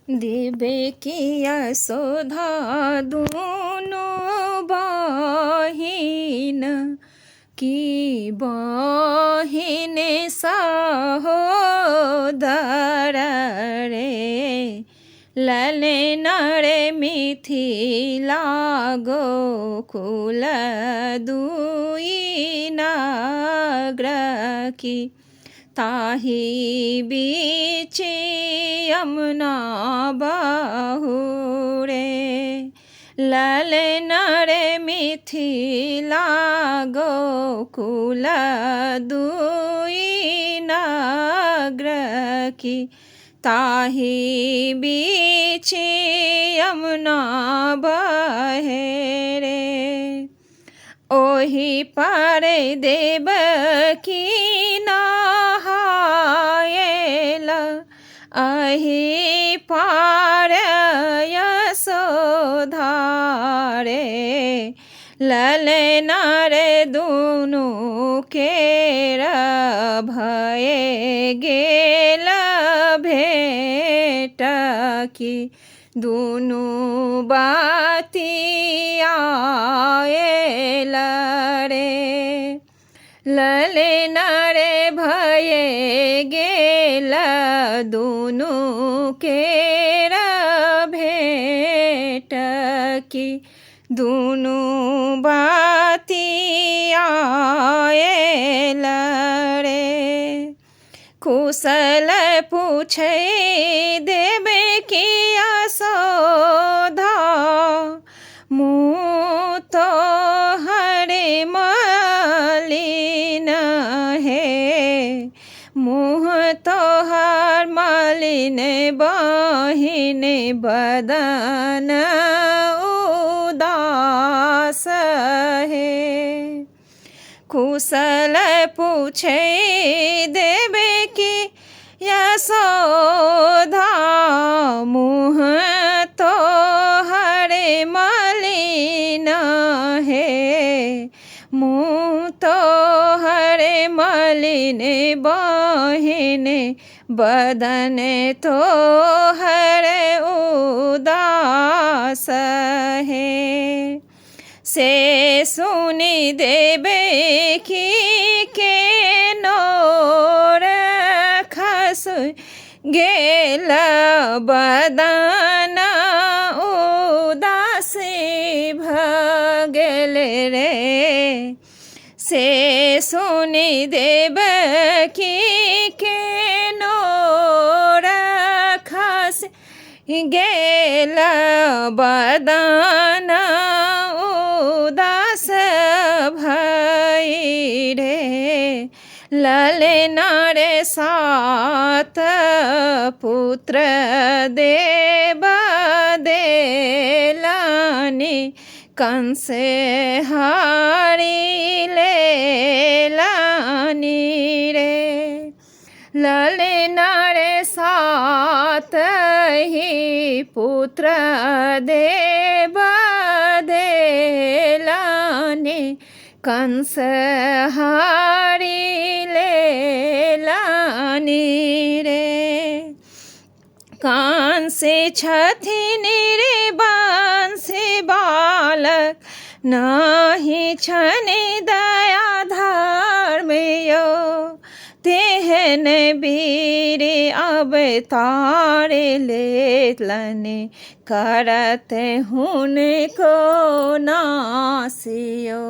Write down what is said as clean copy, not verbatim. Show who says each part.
Speaker 1: देवकी यशोदा दुनो बहिन की बहिन सहोदर रे ललन रे मिथिला गोकुल दुई नगर की ताहि बीच यमुना बहू रे ललन रे मिथिला गोकुल दुई नगर की ताहि बीच यमुना बहे रे ओहि पार देवकी नहाएल अहि पार यशोदा रे ललन रे दुनु केर भये गेल भेट की दुनु बाती आएल रे ललन रे भये गेल दुनु केर भेट की दुनु बाती आएल रे कुशल पूछे देवकी यशोदा मुँह तो हरे मलिन है मुँह तो हर मलिन बहिन बदन उदास है कुशल पूछे देवकी यशोदा मुँह तो हरे मलिन है मुँह तो हरे मलिन बहिन बदन तो हरे उदास है से सुनि देवकी के नोर खस गेल बदन उदास भगेल रे से सुनि देवकी के नोर खस गेल बदन उदास भई रे ललन रे सात पुत्र देव देलानि कंस हारि लेलानि रे ललन रे सात ही पुत्र देव देलानि कंस हारि लेलानि रे कंस छथिन रे बांसे बालक नाही छनि दया धर्म यो तेहन वीर अवतार लेतलनि करत हुनको नासियो।